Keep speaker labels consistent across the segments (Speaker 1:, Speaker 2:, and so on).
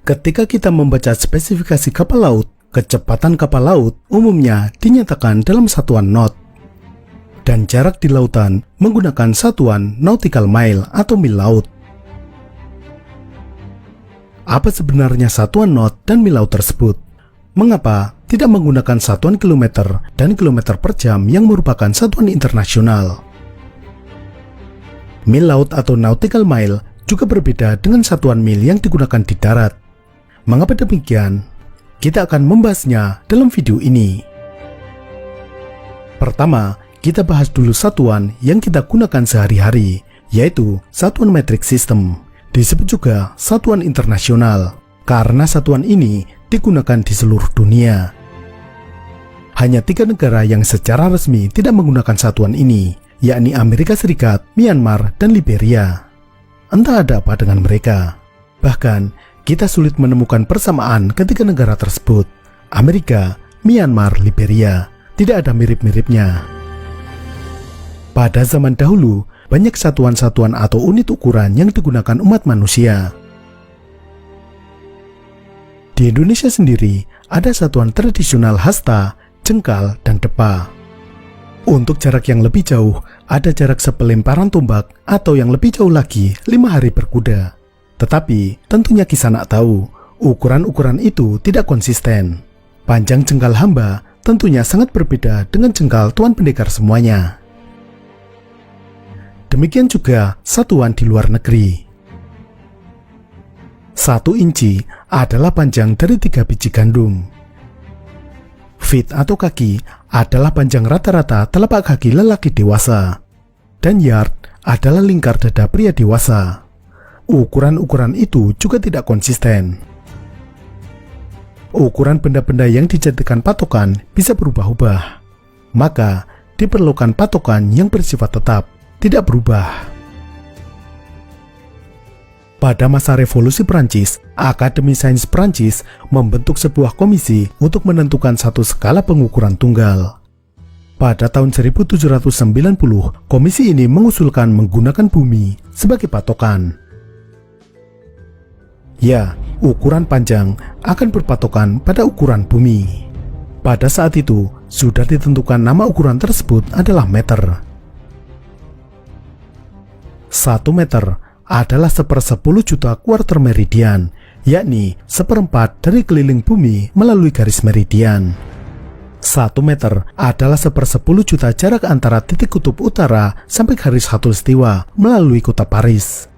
Speaker 1: Ketika kita membaca spesifikasi kapal laut, kecepatan kapal laut umumnya dinyatakan dalam satuan knot. Dan jarak di lautan menggunakan satuan nautical mile atau mil laut. Apa sebenarnya satuan knot dan mil laut tersebut? Mengapa tidak menggunakan satuan kilometer dan kilometer per jam yang merupakan satuan internasional? Mil laut atau nautical mile juga berbeda dengan satuan mil yang digunakan di darat. Mengapa demikian? Kita akan membahasnya dalam video ini. Pertama, kita bahas dulu satuan yang kita gunakan sehari-hari, yaitu satuan metrik system. Disebut juga satuan internasional, karena satuan ini digunakan di seluruh dunia. Hanya 3 negara yang secara resmi tidak menggunakan satuan ini, yakni Amerika Serikat, Myanmar, dan Liberia. Entah ada apa dengan mereka. Bahkan, kita sulit menemukan persamaan ketiga negara tersebut. Amerika, Myanmar, Liberia, tidak ada mirip-miripnya. Pada zaman dahulu, banyak satuan-satuan atau unit ukuran yang digunakan umat manusia. Di Indonesia sendiri, ada satuan tradisional hasta, jengkal, dan depa. Untuk jarak yang lebih jauh, ada jarak sepelemparan tombak atau yang lebih jauh lagi 5 hari berkuda. Tetapi, tentunya Kisanak tahu, ukuran-ukuran itu tidak konsisten. Panjang jengkal hamba tentunya sangat berbeda dengan jengkal Tuan Pendekar semuanya. Demikian juga satuan di luar negeri. 1 inci adalah panjang dari 3 biji gandum. Feet atau kaki adalah panjang rata-rata telapak kaki lelaki dewasa. Dan yard adalah lingkar dada pria dewasa. Ukuran-ukuran itu juga tidak konsisten. Ukuran benda-benda yang dijadikan patokan bisa berubah-ubah. Maka, diperlukan patokan yang bersifat tetap, tidak berubah. Pada masa Revolusi Prancis, Akademi Sains Prancis membentuk sebuah komisi untuk menentukan satu skala pengukuran tunggal. Pada tahun 1790, komisi ini mengusulkan menggunakan bumi sebagai patokan. Ya, ukuran panjang akan berpatokan pada ukuran bumi. Pada saat itu, sudah ditentukan nama ukuran tersebut adalah meter. 1 meter adalah 1/10 juta quarter meridian, yakni 1/4 dari keliling bumi melalui garis meridian. 1 meter adalah 1/10 juta jarak antara titik kutub utara sampai garis khatulistiwa melalui kota Paris.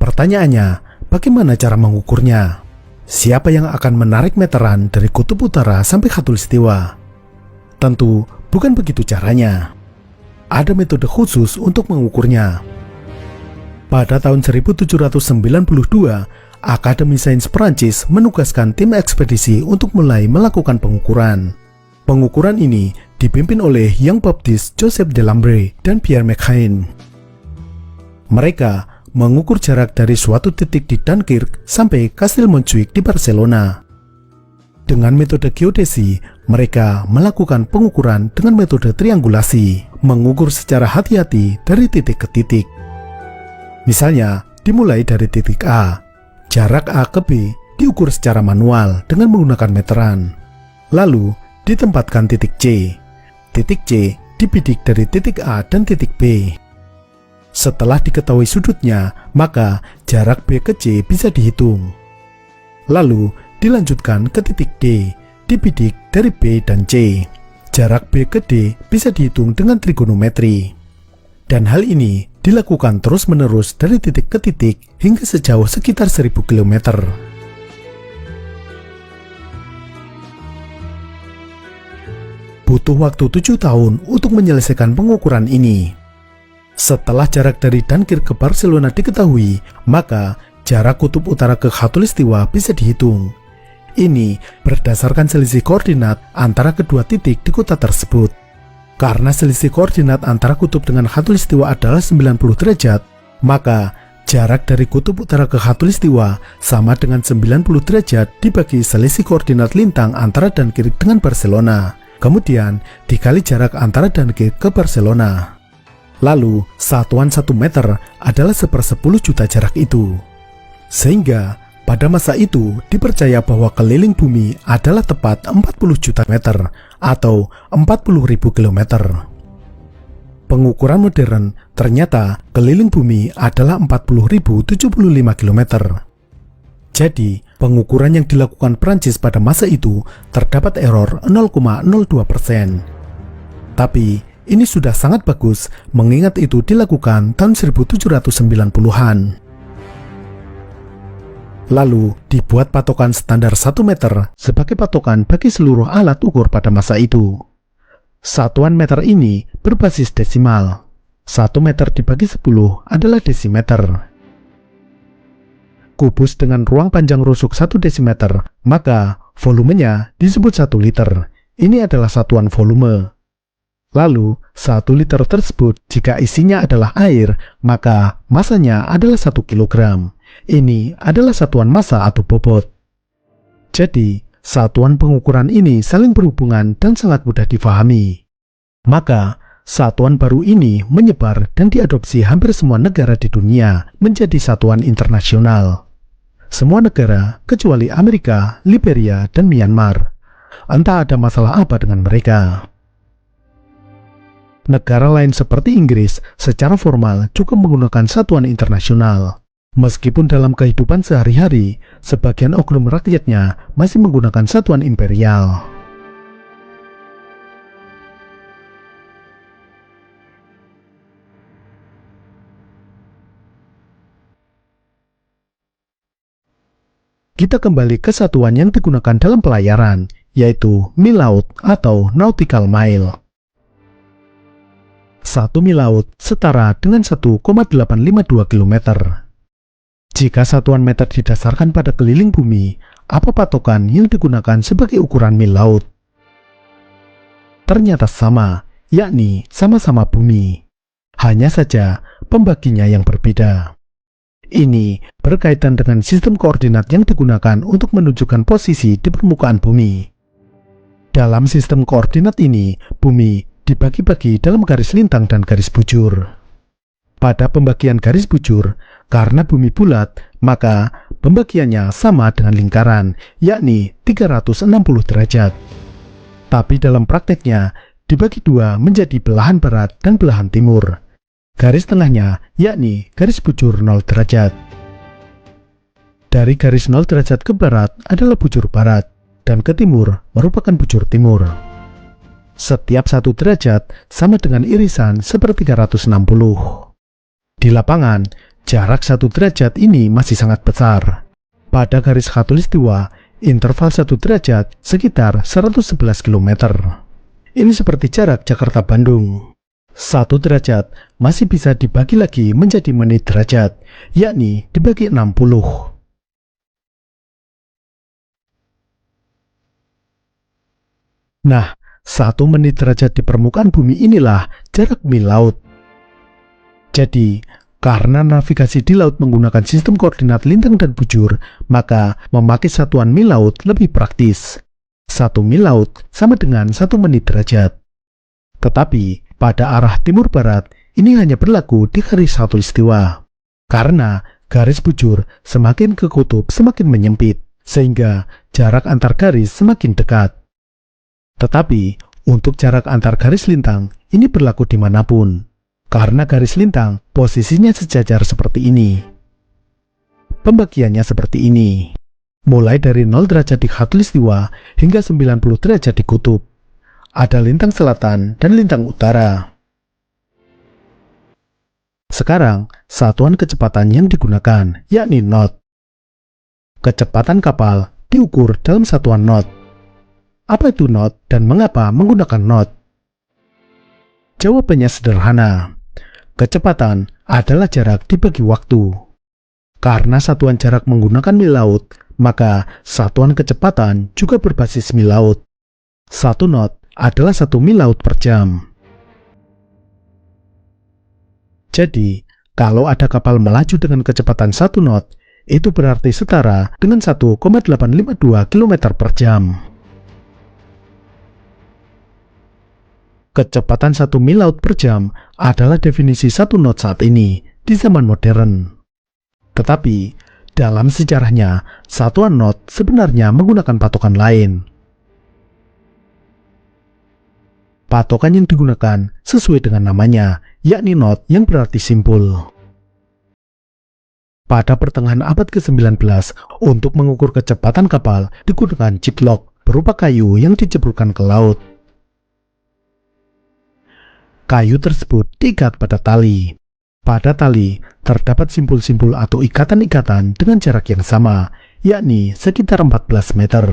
Speaker 1: Pertanyaannya, bagaimana cara mengukurnya? Siapa yang akan menarik meteran dari kutub utara sampai khatulistiwa? Tentu bukan begitu caranya. Ada metode khusus untuk mengukurnya. Pada tahun 1792, Akademi Sains Prancis menugaskan tim ekspedisi untuk mulai melakukan pengukuran. Pengukuran ini dipimpin oleh Jean-Baptiste Joseph Delambre dan Pierre McHane. Mereka mengukur jarak dari suatu titik di Dunkirk sampai Kastil Montjuic di Barcelona. Dengan metode geodesi, mereka melakukan pengukuran dengan metode triangulasi, mengukur secara hati-hati dari titik ke titik. Misalnya, dimulai dari titik A, jarak A ke B diukur secara manual dengan menggunakan meteran. Lalu, ditempatkan titik C. Titik C dibidik dari titik A dan titik B. Setelah diketahui sudutnya, maka jarak B ke C bisa dihitung. Lalu, dilanjutkan ke titik D, dibidik dari B dan C. Jarak B ke D bisa dihitung dengan trigonometri. Dan hal ini dilakukan terus-menerus dari titik ke titik hingga sejauh sekitar 1000 km. Butuh waktu 7 tahun untuk menyelesaikan pengukuran ini. Setelah jarak dari Dunkirk ke Barcelona diketahui, maka jarak kutub utara ke khatulistiwa bisa dihitung. Ini berdasarkan selisih koordinat antara kedua titik di kota tersebut. Karena selisih koordinat antara kutub dengan khatulistiwa adalah 90 derajat, maka jarak dari kutub utara ke khatulistiwa sama dengan 90 derajat dibagi selisih koordinat lintang antara Dunkirk dengan Barcelona. Kemudian dikali jarak antara Dunkirk ke Barcelona. Lalu satuan 1 meter adalah 1/10 juta jarak itu. Sehingga Pada masa itu, dipercaya bahwa keliling bumi adalah tepat 40 juta meter atau 40.000 kilometer. Pengukuran modern ternyata keliling bumi adalah 40.075 kilometer. Jadi, pengukuran yang dilakukan Prancis pada masa itu terdapat error 0,02%. Tapi, ini sudah sangat bagus mengingat itu dilakukan tahun 1790-an. Lalu, dibuat patokan standar 1 meter sebagai patokan bagi seluruh alat ukur pada masa itu. Satuan meter ini berbasis desimal. 1 meter dibagi 10 adalah desimeter. Kubus dengan ruang panjang rusuk 1 desimeter, maka volumenya disebut 1 liter. Ini adalah satuan volume. Lalu, 1 liter tersebut jika isinya adalah air, maka masanya adalah 1 kilogram. Ini adalah satuan massa atau bobot. Jadi, satuan pengukuran ini saling berhubungan dan sangat mudah difahami. Maka, satuan baru ini menyebar dan diadopsi hampir semua negara di dunia menjadi satuan internasional. Semua negara kecuali Amerika, Liberia, dan Myanmar. Entah ada masalah apa dengan mereka. Negara lain seperti Inggris secara formal juga menggunakan satuan internasional. Meskipun dalam kehidupan sehari-hari, sebagian oknum rakyatnya masih menggunakan satuan imperial. Kita kembali ke satuan yang digunakan dalam pelayaran, yaitu mil laut atau nautical mile. 1 mil laut setara dengan 1,852 km. Jika satuan meter didasarkan pada keliling bumi, apa patokan yang digunakan sebagai ukuran mil laut? Ternyata sama, yakni sama-sama bumi. Hanya saja pembaginya yang berbeda. Ini berkaitan dengan sistem koordinat yang digunakan untuk menunjukkan posisi di permukaan bumi. Dalam sistem koordinat ini, bumi dibagi-bagi dalam garis lintang dan garis bujur. Pada pembagian garis bujur, karena bumi bulat, maka pembagiannya sama dengan lingkaran, yakni 360 derajat. Tapi dalam prakteknya, dibagi dua menjadi belahan barat dan belahan timur. Garis tengahnya, yakni garis bujur 0 derajat. Dari garis 0 derajat ke barat adalah bujur barat, dan ke timur merupakan bujur timur. Setiap 1 derajat sama dengan irisan seperti 360. Di lapangan, jarak 1 derajat ini masih sangat besar. Pada garis khatulistiwa, interval 1 derajat sekitar 111 km. Ini seperti jarak Jakarta-Bandung. 1 derajat masih bisa dibagi lagi menjadi menit derajat, yakni dibagi 60. Nah, 1 menit derajat di permukaan bumi inilah jarak mil laut. Jadi, karena navigasi di laut menggunakan sistem koordinat lintang dan bujur, maka memakai satuan mil laut lebih praktis. 1 mil laut sama dengan 1 menit derajat. Tetapi, pada arah timur barat, ini hanya berlaku di garis khatulistiwa. Karena garis bujur semakin ke kutub semakin menyempit, sehingga jarak antar garis semakin dekat. Tetapi, untuk jarak antar garis lintang, ini berlaku dimanapun. Karena garis lintang, posisinya sejajar seperti ini. Pembagiannya seperti ini. Mulai dari 0 derajat di khatulistiwa hingga 90 derajat di kutub. Ada lintang selatan dan lintang utara. Sekarang, satuan kecepatan yang digunakan, yakni knot. Kecepatan kapal diukur dalam satuan knot. Apa itu knot dan mengapa menggunakan knot? Jawabannya sederhana. Kecepatan adalah jarak dibagi waktu. Karena satuan jarak menggunakan mil laut, maka satuan kecepatan juga berbasis mil laut. 1 knot adalah 1 mil laut per jam. Jadi, kalau ada kapal melaju dengan kecepatan 1 knot, itu berarti setara dengan 1,852 km per jam. Kecepatan 1 mil laut per jam adalah definisi 1 knot saat ini di zaman modern. Tetapi, Dalam sejarahnya, satuan knot sebenarnya menggunakan patokan lain. Patokan yang digunakan sesuai dengan namanya, yakni knot yang berarti simpul. Pada pertengahan abad ke-19, untuk mengukur kecepatan kapal digunakan jig lock berupa kayu yang diceburkan ke laut. Kayu tersebut diikat pada tali. Pada tali, terdapat simpul-simpul atau ikatan-ikatan dengan jarak yang sama, yakni sekitar 14 meter.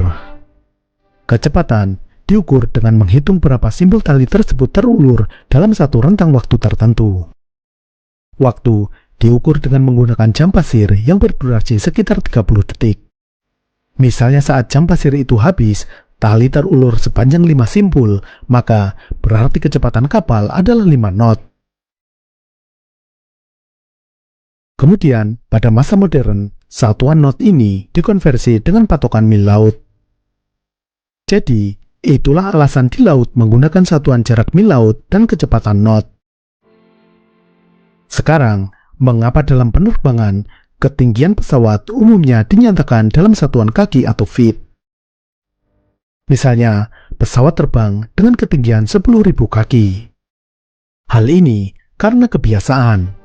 Speaker 1: Kecepatan diukur dengan menghitung berapa simpul tali tersebut terulur dalam satu rentang waktu tertentu. Waktu diukur dengan menggunakan jam pasir yang berdurasi sekitar 30 detik. Misalnya saat jam pasir itu habis, tali terulur sepanjang 5 simpul, maka berarti kecepatan kapal adalah 5 knot. Kemudian, pada masa modern, satuan knot ini dikonversi dengan patokan mil laut. Jadi, itulah alasan di laut menggunakan satuan jarak mil laut dan kecepatan knot. Sekarang, mengapa dalam penerbangan, ketinggian pesawat umumnya dinyatakan dalam satuan kaki atau feet? Misalnya, pesawat terbang dengan ketinggian 10.000 kaki. Hal ini karena kebiasaan.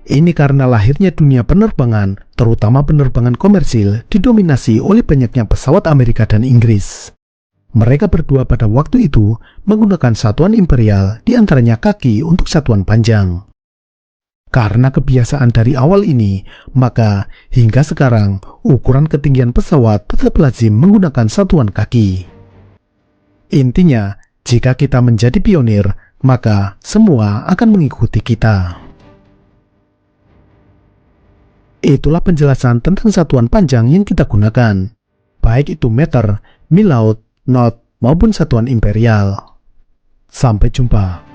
Speaker 1: Ini karena lahirnya dunia penerbangan, terutama penerbangan komersil, didominasi oleh banyaknya pesawat Amerika dan Inggris. Mereka berdua pada waktu itu menggunakan satuan imperial, diantaranya kaki untuk satuan panjang. Karena kebiasaan dari awal ini, maka hingga sekarang ukuran ketinggian pesawat tetap lazim menggunakan satuan kaki. Intinya, jika kita menjadi pionir, maka semua akan mengikuti kita. Itulah penjelasan tentang satuan panjang yang kita gunakan, baik itu meter, mil laut, knot, maupun satuan imperial. Sampai jumpa.